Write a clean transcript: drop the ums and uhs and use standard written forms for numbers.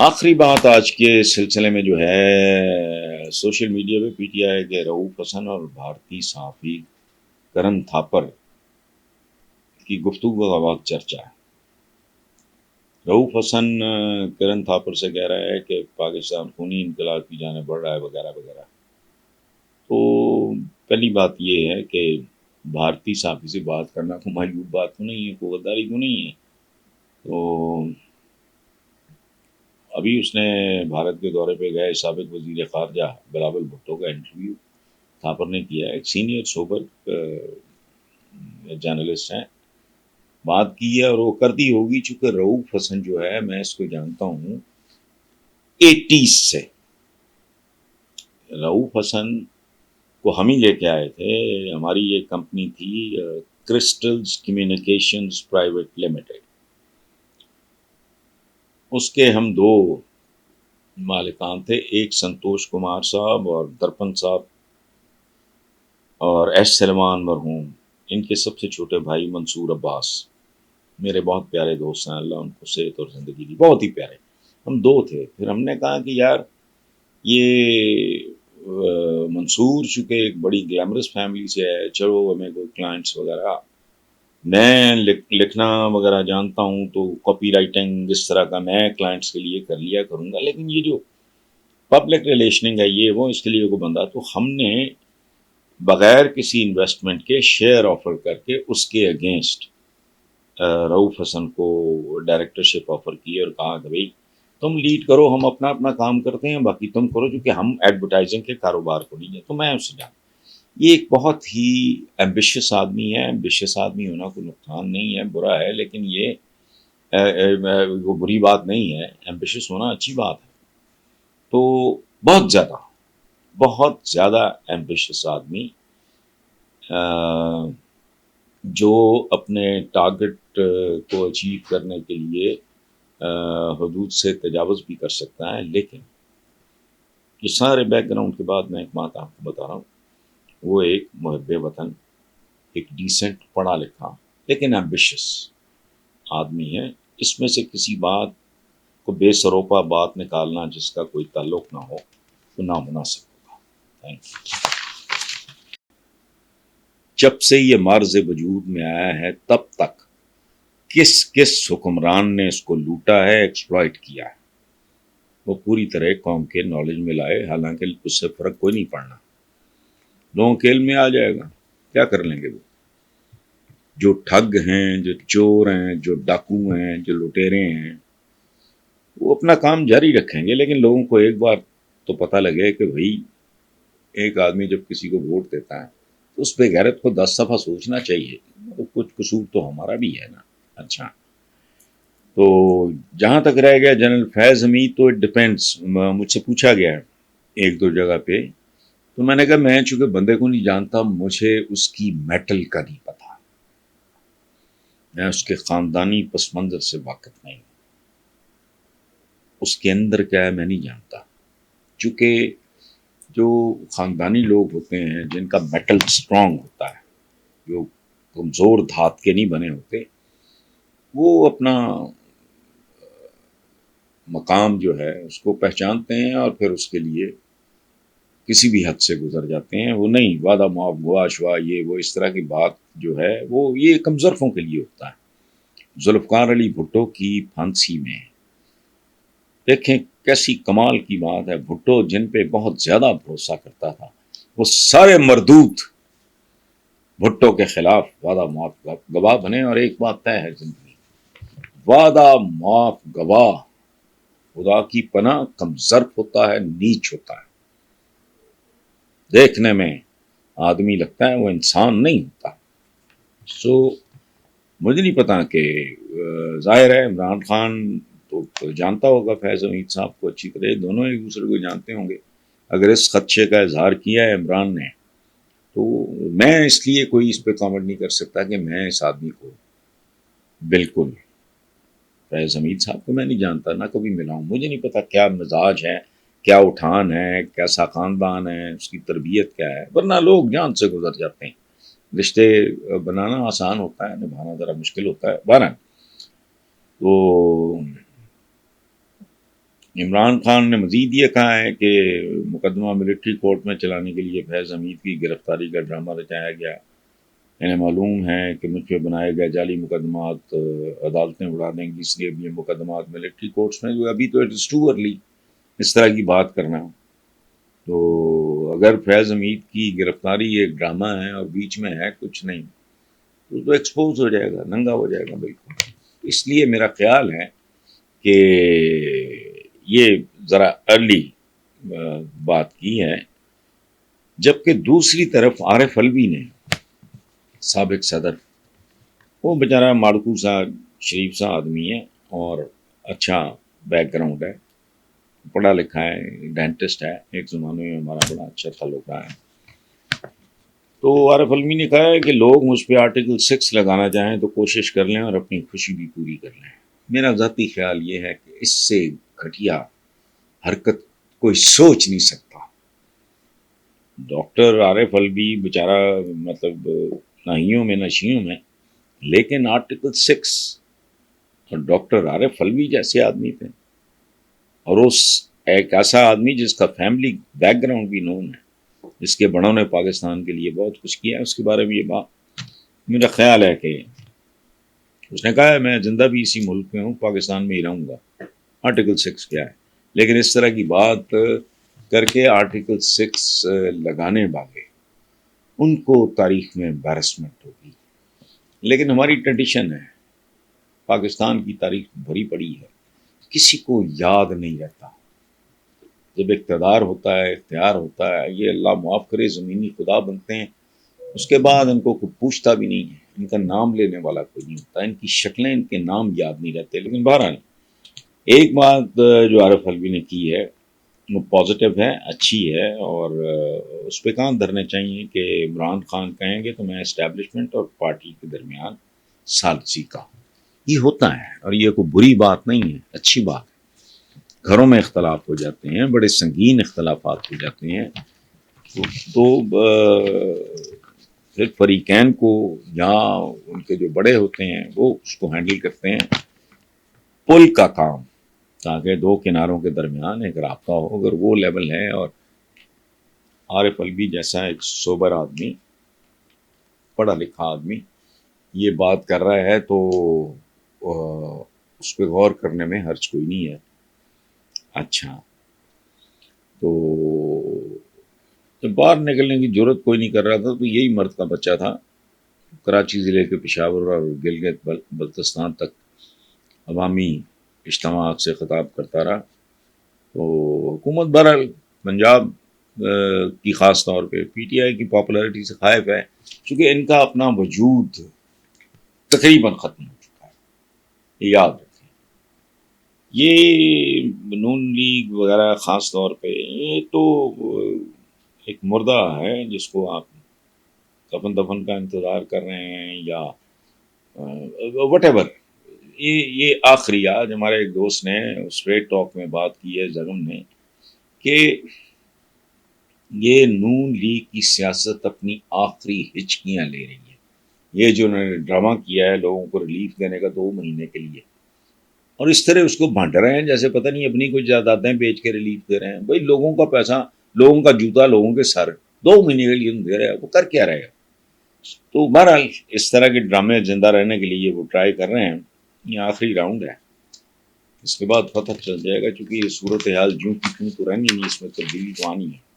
آخری بات آج کے سلسلے میں جو ہے سوشل میڈیا پہ پی ٹی آئی کے رؤوف حسن اور بھارتی صحافی کرن تھاپر کی گفتگو کا بہت چرچا ہے۔ رؤوف حسن کرن تھاپر سے کہہ رہا ہے کہ پاکستان خونی انقلاب کی جانب بڑھ رہا ہے وغیرہ وغیرہ۔ تو پہلی بات یہ ہے کہ بھارتی صحافی سے بات کرنا کوئی معیوب بات تو نہیں ہے، کوئی غداری تو نہیں ہے۔ تو ابھی اس نے بھارت کے دورے پہ گئے سابق وزیر خارجہ بلاول بھٹو کا انٹرویو تھاپر نے کیا ہے۔ ایک سینئر سوبر جرنلسٹ ہیں، بات کی ہے اور وہ کرتی ہوگی، چونکہ رؤوف حسن جو ہے میں اس کو جانتا ہوں 80s سے۔ رؤوف حسن کو ہم ہی لے کے آئے تھے، ہماری ایک کمپنی تھی کرسٹلز کمیونیکیشنز پرائیویٹ لمیٹڈ، اس کے ہم دو مالکان تھے، ایک سنتوش کمار صاحب اور درپن صاحب، اور ایس سلمان مرحوم، ان کے سب سے چھوٹے بھائی منصور عباس، میرے بہت پیارے دوست ہیں، اللہ ان کو صحت اور زندگی دی، بہت ہی پیارے۔ ہم دو تھے، پھر ہم نے کہا کہ یار یہ منصور چونکہ ایک بڑی گلیمرس فیملی سے ہے، چلو ہمیں کوئی کلائنٹس وغیرہ، میں لکھنا وغیرہ جانتا ہوں تو کاپی رائٹنگ اس طرح کا میں کلائنٹس کے لیے کر لیا کروں گا، لیکن یہ جو پبلک ریلیشننگ ہے یہ وہ اس کے لیے کوئی بندہ، تو ہم نے بغیر کسی انویسٹمنٹ کے شیئر آفر کر کے اس کے اگینسٹ رؤوف حسن کو ڈائریکٹرشپ آفر کی اور کہا کہ بھائی تم لیڈ کرو، ہم اپنا اپنا کام کرتے ہیں، باقی تم کرو، کیونکہ ہم ایڈورٹائزنگ کے کاروبار کو نہیں ہے۔ تو میں اس سے جان، یہ ایک بہت ہی ایمبیشس آدمی ہے۔ ایمبیشس آدمی ہونا کوئی نقصان نہیں ہے، برا ہے، لیکن یہ وہ بری بات نہیں ہے، ایمبیشس ہونا اچھی بات ہے۔ تو بہت زیادہ بہت زیادہ ایمبیشس آدمی جو اپنے ٹارگٹ کو اچیو کرنے کے لیے حدود سے تجاوز بھی کر سکتا ہے، لیکن یہ سارے بیک گراؤنڈ کے بعد میں ایک بات آپ کو بتا رہا ہوں، وہ ایک محب وطن، ایک ڈیسنٹ پڑھا لکھا لیکن ایمبیشس آدمی ہے۔ اس میں سے کسی بات کو بے سروپا بات نکالنا جس کا کوئی تعلق نہ ہو تو نامناسب ہوگا۔ Thank you. جب سے یہ مرض وجود میں آیا ہے تب تک کس کس حکمران نے اس کو لوٹا ہے، ایکسپلائٹ کیا ہے، وہ پوری طرح قوم کے نالج میں لائے، حالانکہ اس سے فرق کوئی نہیں پڑنا، لوگوں کے علم میں آ جائے گا، کیا کر لیں گے وہ جو ٹھگ ہیں، جو چور ہیں، جو ڈاکو ہیں، جو لٹیرے ہیں، وہ اپنا کام جاری رکھیں گے، لیکن لوگوں کو ایک بار تو پتہ لگے کہ بھائی ایک آدمی جب کسی کو ووٹ دیتا ہے تو اس بے غیرت کو 10 دفعہ سوچنا چاہیے، تو کچھ قصور تو ہمارا بھی ہے نا۔ اچھا، تو جہاں تک رہ گیا جنرل فیض حمید، تو اٹ ڈپینڈس، مجھ سے پوچھا گیا ہے ایک دو جگہ پہ، تو میں نے کہا میں چونکہ بندے کو نہیں جانتا، مجھے اس کی میٹل کا نہیں پتا، میں اس کے خاندانی پس منظر سے واقف نہیں ہوں، اس کے اندر کیا ہے میں نہیں جانتا، چونکہ جو خاندانی لوگ ہوتے ہیں جن کا میٹل سٹرونگ ہوتا ہے، جو کمزور دھات کے نہیں بنے ہوتے، وہ اپنا مقام جو ہے اس کو پہچانتے ہیں اور پھر اس کے لیے کسی بھی حد سے گزر جاتے ہیں۔ وہ نہیں وعدہ معاف گوا شوا یہ وہ اس طرح کی بات جو ہے وہ یہ کمزرفوں کے لیے ہوتا ہے۔ ذوالفقار علی بھٹو کی پھانسی میں دیکھیں کیسی کمال کی بات ہے، بھٹو جن پہ بہت زیادہ بھروسہ کرتا تھا وہ سارے مردود بھٹو کے خلاف وعدہ معاف گواہ بنے، اور ایک بات طے ہے زندگی، وعدہ معاف گواہ خدا کی پناہ کم ظرف ہوتا ہے، نیچ ہوتا ہے، دیکھنے میں آدمی لگتا ہے، وہ انسان نہیں ہوتا۔ سو مجھے نہیں پتا کہ ظاہر ہے عمران خان تو جانتا ہوگا فیض حمید صاحب کو اچھی طرح، دونوں ایک دوسرے کو جانتے ہوں گے۔ اگر اس خدشے کا اظہار کیا ہے عمران نے تو میں اس لیے کوئی اس پہ کامنٹ نہیں کر سکتا کہ میں اس آدمی کو بالکل، فیض حمید صاحب کو میں نہیں جانتا، نہ کبھی ملا ہوں، مجھے نہیں پتا کیا مزاج ہے، کیا اٹھان ہے، کیسا خاندان ہے، اس کی تربیت کیا ہے، ورنہ لوگ جان سے گزر جاتے ہیں۔ رشتے بنانا آسان ہوتا ہے، نبھانا ذرا مشکل ہوتا ہے۔ بہرحال تو عمران خان نے مزید یہ کہا ہے کہ مقدمہ ملٹری کورٹ میں چلانے کے لیے فیض حمید کی گرفتاری کا ڈرامہ رچایا گیا. انہیں معلوم ہے کہ مجھ پہ بنائے گئے جعلی مقدمات عدالتیں اڑا دیں گی، اس لیے بھی یہ مقدمات ملٹری کورٹس میں جو ابھی تو اٹ از ٹو ارلی اس طرح کی بات کرنا. تو اگر فیض حمید کی گرفتاری ایک ڈرامہ ہے اور بیچ میں ہے کچھ نہیں تو ایکسپوز ہو جائے گا، ننگا ہو جائے گا بالکل. اس لیے میرا خیال ہے کہ یہ ذرا ارلی بات کی ہے. جبکہ دوسری طرف عارف الوی نے، سابق صدر، وہ بیچارہ ماڑکو سا شریف سا آدمی ہے اور اچھا بیک گراؤنڈ ہے، پڑھا لکھا ہے، ڈینٹسٹ ہے، ایک زمانے میں ہمارا بڑا اچھا تعلق رہا ہے. تو عارف الوی نے کہا ہے کہ لوگ مجھ پہ آرٹیکل 6 لگانا چاہیں تو کوشش کر لیں اور اپنی خوشی بھی پوری کر لیں. میرا ذاتی خیال یہ ہے کہ اس سے گھٹیا حرکت کوئی سوچ نہیں سکتا. ڈاکٹر عارف الوی بیچارہ مطلب ناہیوں میں نشیوں میں، لیکن آرٹیکل 6 اور ڈاکٹر عارف الوی جیسے آدمی تھے، اور اس ایک ایسا آدمی جس کا فیملی بیک گراؤنڈ بھی نون ہے، جس کے بڑوں نے پاکستان کے لیے بہت کچھ کیا ہے، اس کے بارے میں یہ بات میرا خیال ہے کہ اس نے کہا ہے میں زندہ بھی اسی ملک میں ہوں، پاکستان میں ہی رہوں گا. آرٹیکل 6 کیا ہے؟ لیکن اس طرح کی بات کر کے آرٹیکل 6 لگانے والے ان کو تاریخ میں امبیرسمنٹ ہوگی. لیکن ہماری ٹریڈیشن ہے، پاکستان کی تاریخ بھری پڑی ہے، کسی کو یاد نہیں رہتا. جب اقتدار ہوتا ہے، اختیار ہوتا ہے، یہ اللہ معاف کرے زمینی خدا بنتے ہیں، اس کے بعد ان کو کوئی پوچھتا بھی نہیں ہے، ان کا نام لینے والا کوئی نہیں ہوتا، ان کی شکلیں، ان کے نام یاد نہیں رہتے. لیکن بہرحال ایک بات جو عارف الوی نے کی ہے وہ پازیٹیو ہے، اچھی ہے، اور اس پہ کان دھرنے چاہیے کہ عمران خان کہیں گے تو میں اسٹیبلشمنٹ اور پارٹی کے درمیان ثالثی کا یہ ہوتا ہے، اور یہ کوئی بری بات نہیں ہے، اچھی بات ہے. گھروں میں اختلاف ہو جاتے ہیں، بڑے سنگین اختلافات ہو جاتے ہیں، تو پھر فریقین کو یا ان کے جو بڑے ہوتے ہیں وہ اس کو ہینڈل کرتے ہیں، پل کا کام، تاکہ دو کناروں کے درمیان ایک رابطہ ہو. اگر وہ لیول ہے اور عارف الوی جیسا ایک سوبر آدمی، پڑھا لکھا آدمی یہ بات کر رہا ہے تو اس پہ غور کرنے میں حرج کوئی نہیں ہے. اچھا، تو جب باہر نکلنے کی ضرورت کوئی نہیں کر رہا تھا تو یہی مرد کا بچہ تھا، کراچی ضلع کے پشاور اور گلگت بلتستان تک عوامی اجتماعات سے خطاب کرتا رہا. تو حکومت بہرحال پنجاب کی خاص طور پہ پی ٹی آئی کی پاپولرٹی سے خائف ہے، چونکہ ان کا اپنا وجود تقریباً ختم ہو چکا ہے. یہ یاد رکھیں، یہ نون لیگ وغیرہ خاص طور پہ یہ تو ایک مردہ ہے جس کو آپ کفن دفن کا انتظار کر رہے ہیں یا وٹ ایور. یہ آخری، آج ہمارے ایک دوست نے اسٹریٹ ٹاک میں بات کی ہے زغم نے، کہ یہ نون لیگ کی سیاست اپنی آخری ہچکیاں لے رہی ہے. یہ جو انہوں نے ڈرامہ کیا ہے لوگوں کو ریلیف دینے کا 2 مہینے کے لیے، اور اس طرح اس کو بانٹ رہے ہیں جیسے پتہ نہیں اپنی کوئی جائیدادیں بیچ کے ریلیف دے رہے ہیں. بھائی لوگوں کا پیسہ، لوگوں کا جوتا، لوگوں کے سر 2 مہینے کے لیے دے رہے ہیں، وہ کر کیا رہے گا؟ تو بہرحال اس طرح کے ڈرامے زندہ رہنے کے لیے وہ ٹرائی کر رہے ہیں. یہ آخری راؤنڈ ہے، اس کے بعد پتہ چل جائے گا، چونکہ یہ صورتحال جوں کی توں تو رہنی نہیں، اس میں تبدیلی تو آنی ہے.